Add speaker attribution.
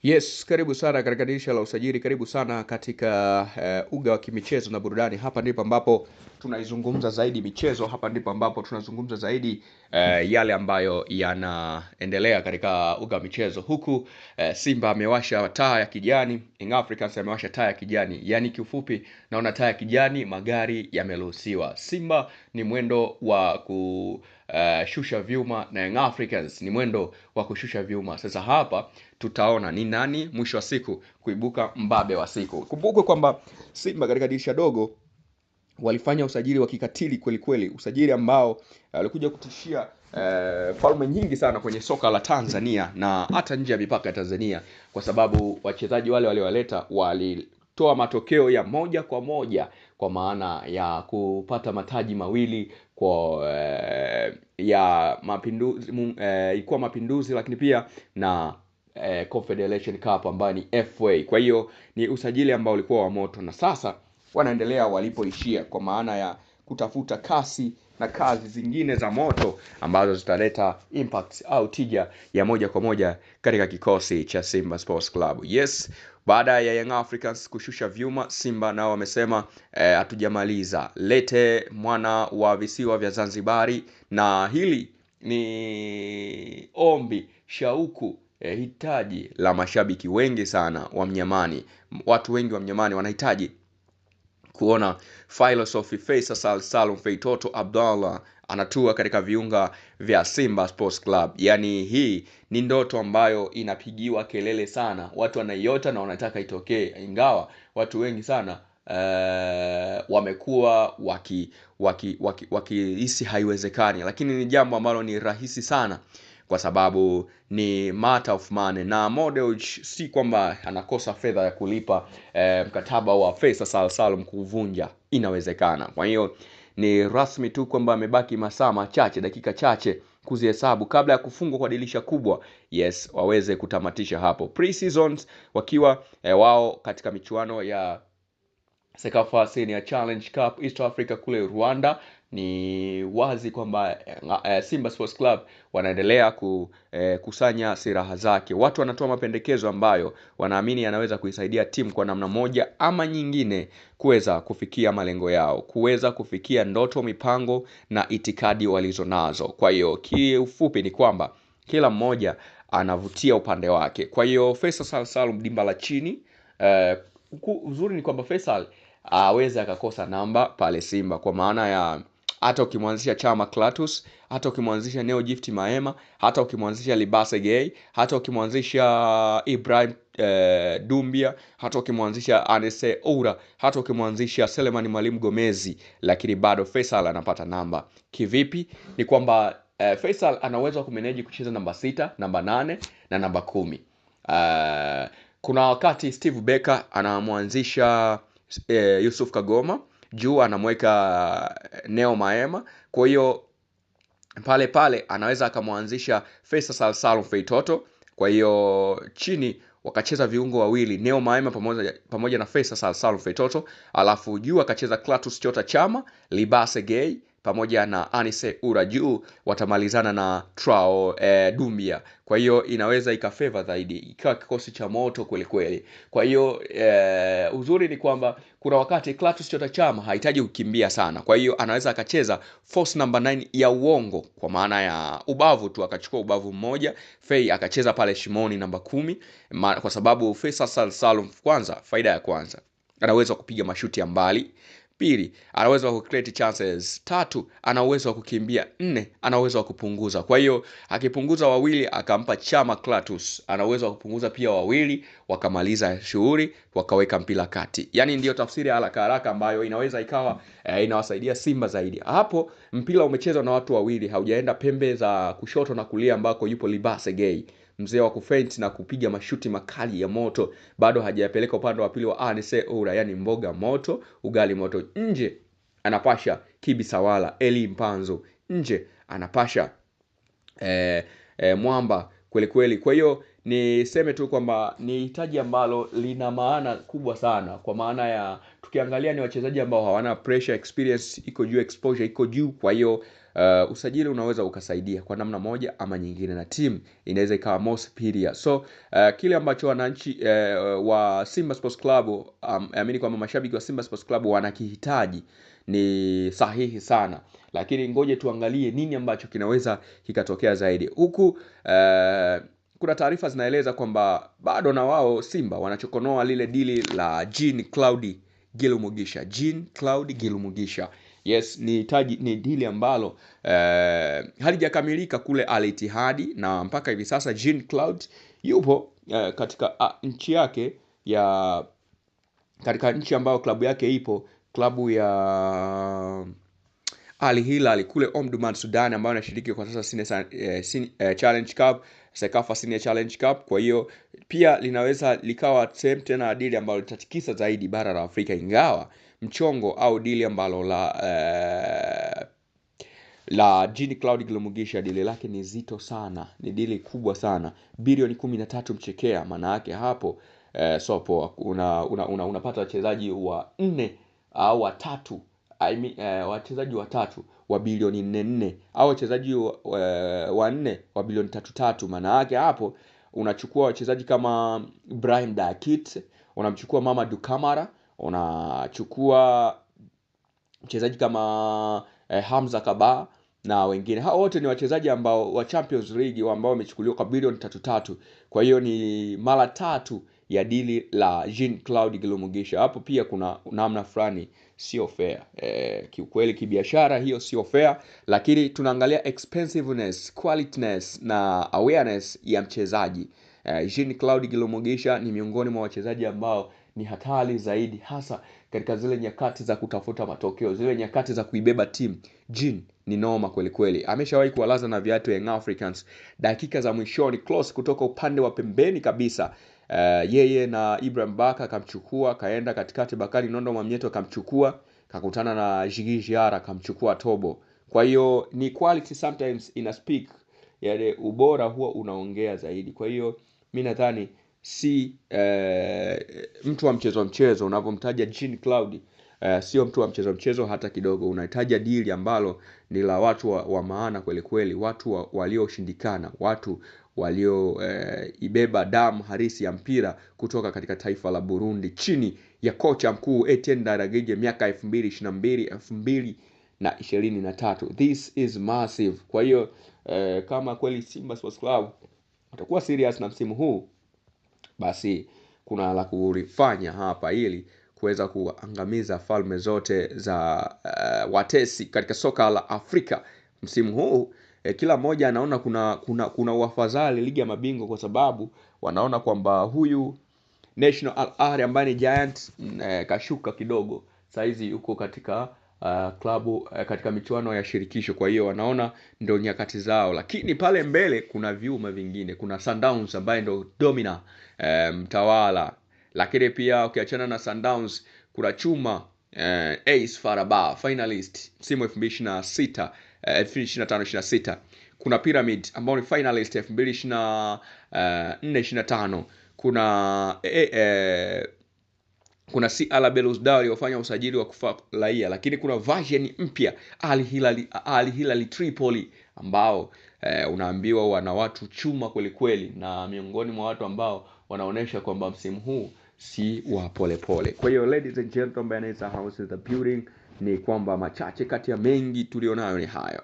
Speaker 1: Yes, karibu sana katika dirisha la usajili, karibu sana katika uga wa kimichezo na burudani. Hapa ndipo ambapo tunaizungumza zaidi michezo, hapa ndipo ambapo tunazungumza zaidi yale ambayo yanaendelea katika uga wa michezo. Huku Simba amewasha taa ya kijani, Young Africans amewasha taa ya kijani. Yaani kiufupi naona taa ya kijani, magari yameruhusiwa. Simba ni mwendo wa kushusha vyuma na Young Africans ni mwendo wa kushusha vyuma. Sasa hapa tutaona ni nani mwisho wa siku kuibuka mbabe wa siku. Kumbukwe kwamba Simba katika dirisha dogo walifanya usajili wa kikatili kweli kweli, usajili ambao ulikuja kutishia falme nyingi sana kwenye soka la Tanzania na hata nje ya mipaka ya Tanzania, kwa sababu wachezaji wale waliowaleta walitoa matokeo ya moja kwa moja, kwa maana ya kupata mataji mawili kwa ya mapinduzi, ilikuwa mapinduzi, lakini pia na Confederation Cup ambayo ni FA. Kwa hiyo ni usajili ambao ulikuwa wa moto, na sasa wanaendelea walipoishia, kwa maana ya kutafuta kasi na kazi zingine za moto ambazo zitaleta impact au tija ya moja kwa moja katika kikosi cha Simba Sports Club. Yes, baada ya Young Africans kushusha vyuma, Simba nao wamesema hatujamaliza, lete mwana wa visiwa vya Zanzibari. Na hili ni ombi, shauku, hitaji la mashabiki wengi sana wa Mnyamani. Watu wengi wa Mnyamani wanahitaji kuona Philosophy Faisal Salum Feitoto Abdallah anatua katika viunga vya Simba Sports Club. Yaani hii ni ndoto ambayo inapigiwa kelele sana, watu wanaiota na wanataka itokee, ingawa watu wengi sana wamekuwa wakihisi haiwezekani, lakini ni jambo ambalo ni rahisi sana, kwa sababu ni matter of money, na Model si kwamba anakosa fedha ya kulipa mkataba wa Faisal Salum kuvunja, inawezekana. Kwa hiyo ni rasmi tu kwamba amebaki masaa machache, dakika chache kuzihesabu kabla ya kufungwa kwa dirisha kubwa. Yes, waweze kutamatisha hapo pre-seasons wakiwa wao katika michuano ya Sekafa Senior Challenge Cup East Africa kule Rwanda. Ni wazi kwamba Simba Sports Club wanaendelea kusanya silaha zake. Watu wanatoa mapendekezo ambayo wanaamini yanaweza kuisaidia timu kwa namna moja ama nyingine kuweza kufikia malengo yao, kuweza kufikia ndoto, mipango na itikadi walizonazo. Kwa hiyo kiufupi ni kwamba kila mmoja anavutia upande wake. Kwa hiyo Faisal Salum dimba la chini, uzuri ni kwamba Faisal aweze akakosa namba pale Simba, kwa maana ya hata ukimwanzisha Chama Klatus, hata ukimwanzisha Neo Gift Maema, hata ukimwanzisha Libase Gay, hata ukimwanzisha Ibrahim Dumbia, hata ukimwanzisha Anese Oura, hata ukimwanzisha Selemani Mwalimu Gomezi, lakini bado Faisal anapata namba. Kivipi? Ni kwamba Faisal anaweza kumeneji kucheza namba 6, namba 8 na namba 10. Kuna wakati Steve Becker anamwanzisha Yusuf Kagoma, juu anamweka Neo Maema. Kwa hiyo pale anaweza akamwanzisha Faisal Salum Feitoto. Kwa hiyo chini wakacheza viungo wawili, Neo Maema pamoja na Faisal Salum Feitoto, alafu juu akacheza Klatus Chota Chama, Libase Gay pamoja na Anise Ura. Juu watamalizana na Trao Dumbia. Kwa hiyo inaweza ikafavor zaidi, ikawa kikosi cha moto kweli kweli. Kwa hiyo uzuri ni kwamba kuna wakati Klatus Chota Chama hahitaji kukimbia sana, kwa hiyo anaweza akacheza force number 9 ya uongo, kwa maana ya ubavu tu, akachukua ubavu mmoja, Fei akacheza pale shimoni namba 10, kwa sababu Faisal Salum, kwanza, faida ya kwanza, anaweza kupiga mashuti ya mbali. Pili, ana uwezo wa kucreate chances. Tatu, ana uwezo wa kukimbia. 4, ana uwezo wa kupunguza. Kwa hiyo akipunguza wawili akampa Chama Klatus, ana uwezo wa kupunguza pia wawili, wakamaliza shughuli, wakaweka mpira kati. Yaani ndio tafsiri haraka haraka ambayo inaweza ikawa inawasaidia Simba zaidi. Hapo mpira umechezwa na watu wawili, haujaenda pembe za kushoto na kulia ambako yupo Libase Gay, mzee wa kufent na kupiga mashuti makali ya moto. Bado hajapeleka upande wa pili wa Anise Oura, yani mboga moto, ugali moto. Nje anapasha Kibi Sawala, Eli Mpanzo. Nje anapasha mwamba kweli kweli. Kwa hiyo niseme tu kwamba ni hitaji ambalo lina maana kubwa sana, kwa maana ya tukiangalia ni wachezaji ambao hawana pressure, experience iko juu, exposure iko juu. Kwa hiyo usajili unaweza ukasaidia kwa namna moja ama nyingine, na team inaweza ikawa more superior. So kile ambacho wananchi wa Simba Sports Club, amini kwamba mashabiki wa Simba Sports Club wanakihitaji ni sahihi sana, lakini ngoje tuangalie nini ambacho kinaweza kikatokea zaidi. Huku kuna taarifa zinaeleza kwamba bado na wao Simba wanachokonoa lile dili la Jean Claude Gilumugisha. Jean Claude Gilumugisha. Yes, ni dili ambalo halijakamilika kule Al Ittihad, na mpaka hivi sasa Jean Claude yupo katika nchi yake ya katika nchi ambayo klabu yake ipo, klabu ya Al Hilal kule Omdurman Sudan, ambayo inashiriki kwa sasa Challenge Cup, Sekafa Senior Challenge Cup. Kwa hiyo pia linaweza likawa same tena dili ambalo litatikisa zaidi bara la Afrika, ingawa mchongo au dili ambalo la Jean Claude Gilumugisha, dili lake ni zito sana, ni dili kubwa sana, bilioni 13 mchekea. Maana yake hapo sopo unapata wachezaji wa 4 au watatu, wachezaji watatu wa bilioni 4 au wachezaji wa 4 wa bilioni 3. Maana yake hapo unachukua wachezaji kama Ibrahim Dakit, unamchukua Mamadou Kamara, unachukua mchezaji kama Hamza Kaba na wengine. Hao wote ni wachezaji ambao wa Champions League ambao wamechukuliwa kwa bilioni 3. Kwa hiyo ni mara 3 ya dili la Jean Claude Gilumugisha. Hapo pia kuna namna fulani sio fair. Kiukweli kibiashara hiyo sio fair, lakini tunaangalia expensiveness, qualityness na awareness ya mchezaji. Jean Claude Gilumugisha ni miongoni mwa wachezaji ambao ni hatari zaidi, hasa katika zile nyakati za kutafuta matokeo, zile nyakati za kuibeba timu. Jean ni noma kweli kweli. Ameshawahi kuwalaza na viatu Young Africans dakika za mwishoni, close kutoka upande wa pembeni kabisa. Yeye na Ibrahim Baka akamchukua, kaenda katikati, Bakari Nondo Mwamnyeto akamchukua, kakutana na Jigi Jiara akamchukua Tobo. Kwa hiyo ni quality sometimes ina speak, yale ubora huwa unaongea zaidi. Kwa hiyo mimi nadhani si mtu wa mchezo unavomtaja Jean Claude, sio mtu wa mchezo hata kidogo. Unahitaji deal ambalo ni la watu wa maana kweli kweli, watu walioshindikana, watu walio ibeba damu harisi ya mpira kutoka katika taifa la Burundi chini ya kocha mkuu Etienne Ndayiragije miaka 2022 2023. This is massive. Kwa hiyo kama kweli Simba Sports Club watakuwa serious na msimu huu, basi kuna la kulifanya hapa ili kuweza kuangamiza falme zote za watesi katika soka la Afrika msimu huu. Kila mmoja anaona kuna wafadhali ligi ya mabingwa, kwa sababu wanaona kwamba huyu National Al Ahly ambaye ni Giant kashuka kidogo, saizi yuko katika klabu katika michuano ya shirikisho. Kwa hiyo wanaona ndio nyakati zao, lakini pale mbele kuna vyuma vingine. Kuna Sundowns ambaye ndio domina mtawala, lakini pia ukiachana na Sundowns kuna chuma Ace Faraba finalist msimu 2026 2025-26. Kuna Pyramid ambao ni finalist 2024-25. Kuna CR Belouizdad waliofanya usajili wa kufurahia, lakini kuna version mpya Al Hilal Tripoli ambao unaambiwa wana watu chuma kweli kweli, na miongoni mwa watu ambao wanaonesha kwamba msimu huu si wa polepole. Kwa hiyo ladies and gentlemen, it's a house is the building, ni kwamba machache kati ya mengi tulionayo ni hayo.